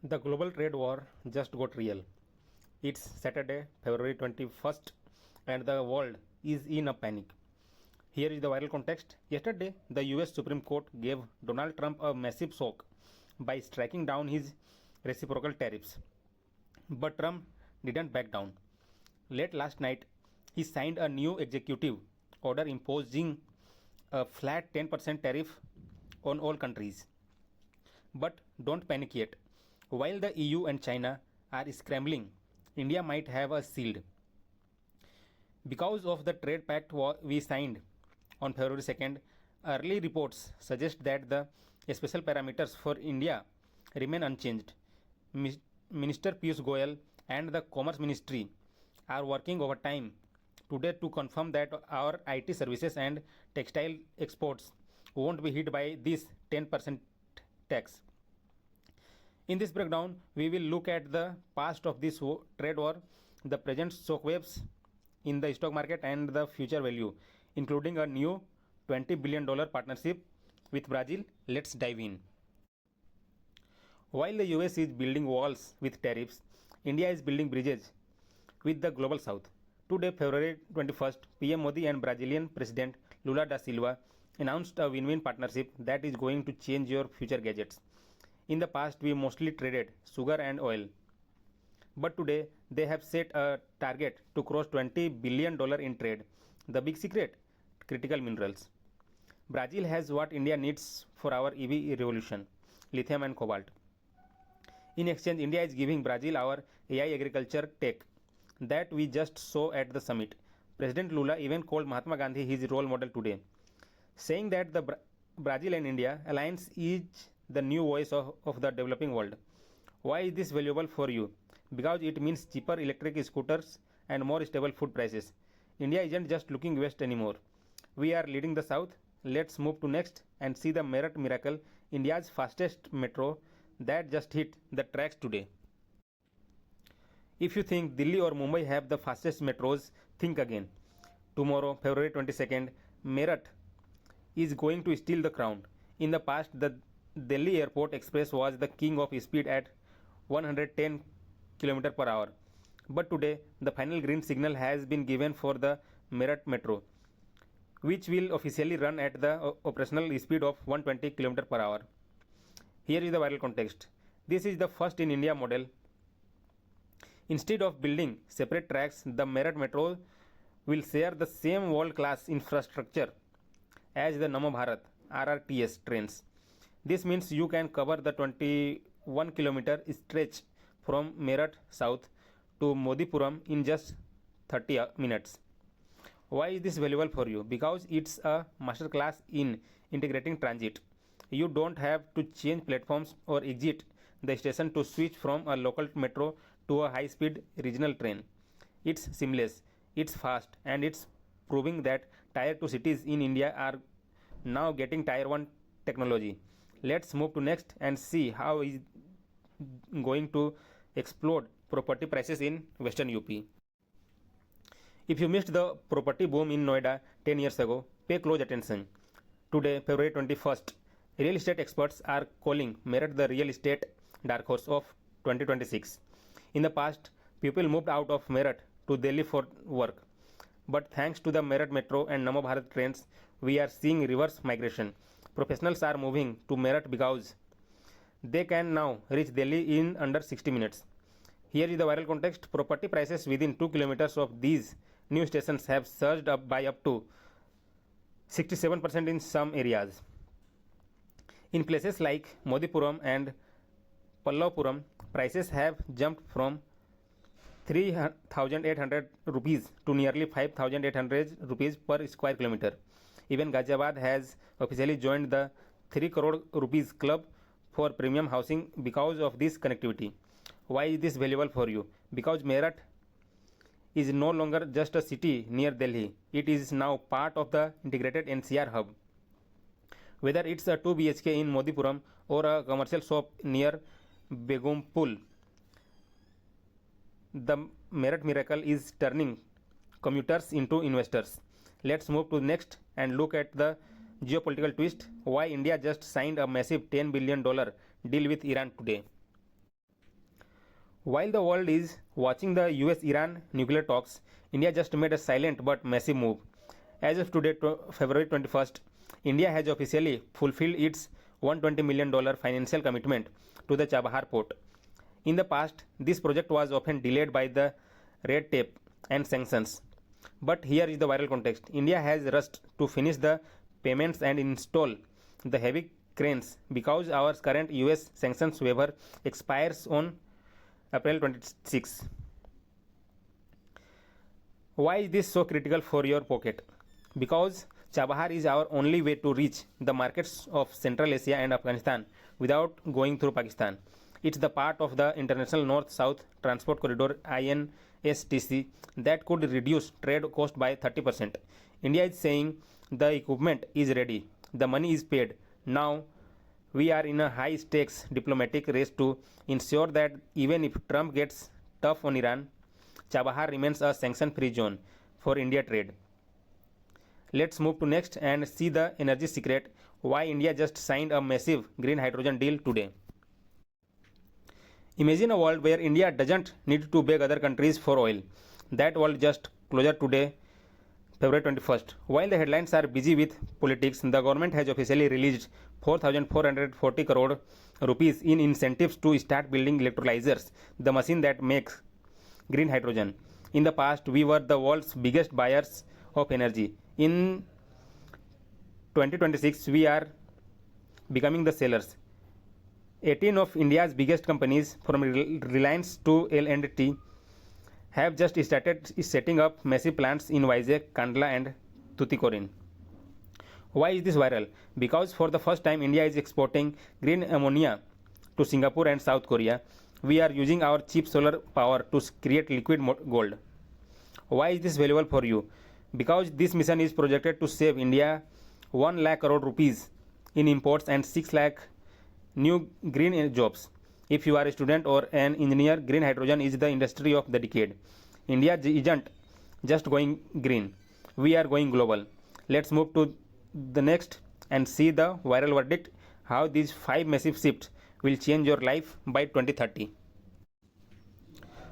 The global trade war just got real. It's Saturday, February 21st, and the world is in a panic. Here is the viral context. Yesterday, the US Supreme Court gave Donald Trump a massive shock by striking down his reciprocal tariffs. But Trump didn't back down. Late last night, he signed a new executive order imposing a flat 10% tariff on all countries. But don't panic yet. While the EU and China are scrambling, India might have a shield. Because of the trade pact we signed on February 2nd, early reports suggest that the special parameters for India remain unchanged. Minister Piyush Goyal and the Commerce Ministry are working overtime today to confirm that our IT services and textile exports won't be hit by this 10% tax. In this breakdown, we will look at the past of this trade war, the present shockwaves in the stock market, and the future value, including a new $20 billion partnership with Brazil. Let's dive in. While the US is building walls with tariffs, India is building bridges with the global south. Today, February 21st, PM Modi and Brazilian President Lula da Silva announced a win-win partnership that is going to change your future gadgets. In the past, we mostly traded sugar and oil. But today, they have set a target to cross $20 billion in trade. The big secret? Critical minerals. Brazil has what India needs for our EV revolution: lithium and cobalt. In exchange, India is giving Brazil our AI agriculture tech that we just saw at the summit. President Lula even called Mahatma Gandhi his role model today, saying that the Brazil and India alliance is the new voice of the developing world. Why is this valuable for you? Because it means cheaper electric scooters and more stable food prices. India isn't just looking west anymore. We are leading the south. Let's move to next and see the Meerut Miracle, India's fastest metro that just hit the tracks today. If you think Delhi or Mumbai have the fastest metros, think again. Tomorrow, February 22nd, Meerut is going to steal the crown. In the past, the Delhi Airport Express was the king of speed at 110 km per hour. But today, the final green signal has been given for the Meerut Metro, which will officially run at the operational speed of 120 km per hour. Here is the viral context. This is the first in India model. Instead of building separate tracks, the Meerut Metro will share the same world-class infrastructure as the Namo Bharat RRTS trains. This means you can cover the 21-kilometer stretch from Meerut South to Modipuram in just 30 minutes. Why is this valuable for you? Because it's a masterclass in integrating transit. You don't have to change platforms or exit the station to switch from a local metro to a high-speed regional train. It's seamless, it's fast, and it's proving that Tier 2 cities in India are now getting Tier 1 technology. Let's move to next and see how is going to explode property prices in Western UP. If you missed the property boom in Noida 10 years ago, pay close attention. Today, February 21st, real estate experts are calling Meerut the real estate dark horse of 2026. In the past, people moved out of Meerut to Delhi for work. But thanks to the Meerut Metro and Namo Bharat trains, we are seeing reverse migration. Professionals are moving to Meerut because they can now reach Delhi in under 60 minutes. Here is the viral context. Property prices within 2 kilometers of these new stations have surged up by up to 67% in some areas. In places like Modipuram and Pallavapuram, prices have jumped from 3,800 rupees to nearly 5,800 rupees per square kilometer. Even Ghaziabad has officially joined the 3 crore rupees club for premium housing because of this connectivity. Why is this valuable for you? Because Meerut is no longer just a city near Delhi. It is now part of the integrated NCR hub. Whether it's a 2 BHK in Modipuram or a commercial shop near Begumpul, the Meerut Miracle is turning commuters into investors. Let's move to next and look at the geopolitical twist. Why India just signed a massive $10 billion deal with Iran today. While the world is watching the US-Iran nuclear talks, India just made a silent but massive move. As of today, February 21st, India has officially fulfilled its $120 million financial commitment to the Chabahar port. In the past, this project was often delayed by the red tape and sanctions. But here is the viral context. India has rushed to finish the payments and install the heavy cranes because our current US sanctions waiver expires on April 26. Why is this so critical for your pocket? Because Chabahar is our only way to reach the markets of Central Asia and Afghanistan without going through Pakistan. It's the part of the International North-South Transport Corridor INSTC that could reduce trade cost by 30%. India is saying the equipment is ready, the money is paid. Now we are in a high stakes diplomatic race to ensure that even if Trump gets tough on Iran, Chabahar remains a sanction free zone for India trade. Let's move to next and see the energy secret why India just signed a massive green hydrogen deal today. Imagine a world where India doesn't need to beg other countries for oil. That world just closer today, February 21st. While the headlines are busy with politics, the government has officially released 4,440 crore rupees in incentives to start building electrolyzers, the machine that makes green hydrogen. In the past, we were the world's biggest buyers of energy. In 2026, we are becoming the sellers. 18 of India's biggest companies, from Reliance to L&T, have just started setting up massive plants in Vizag, Kandla and Tuticorin. Why is this viral? Because for the first time, India is exporting green ammonia to Singapore and South Korea. We are using our cheap solar power to create liquid gold. Why is this valuable for you? Because this mission is projected to save India 1 lakh crore rupees in imports and 6 lakh new green jobs. If you are a student or an engineer, green hydrogen is the industry of the decade. India isn't just going green. We are going global. Let's move to the next and see the viral verdict, how these 5 massive shifts will change your life by 2030.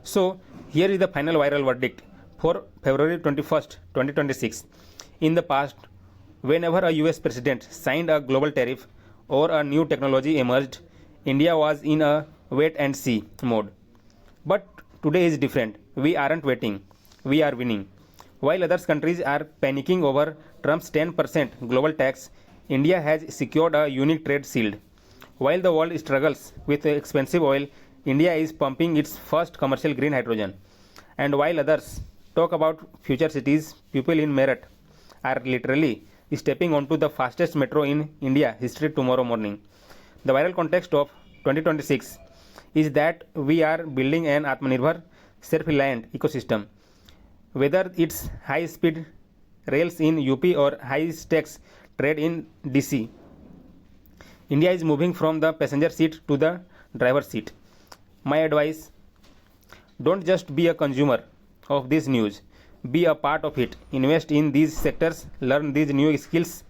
So here is the final viral verdict for February 21st, 2026. In the past, whenever a US president signed a global tariff or a new technology emerged, India was in a wait and see mode. But today is different. We aren't waiting. We are winning. While other countries are panicking over Trump's 10% global tax, India has secured a unique trade shield. While the world struggles with expensive oil, India is pumping its first commercial green hydrogen. And while others talk about future cities, people in Meerut are literally stepping onto the fastest metro in India history tomorrow morning. The viral context of 2026 is that we are building an Atmanirbhar, self-reliant ecosystem. Whether it's high-speed rails in UP or high-stakes trade in DC, India is moving from the passenger seat to the driver's seat. My advice, don't just be a consumer of this news, be a part of it. Invest in these sectors, learn these new skills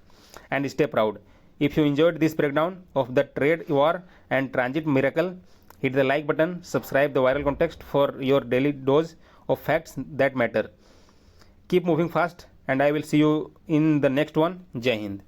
and stay proud. If you enjoyed this breakdown of the trade war and transit miracle, hit the like button, subscribe the viral context for your daily dose of facts that matter. Keep moving fast and I will see you in the next one. Jai Hind.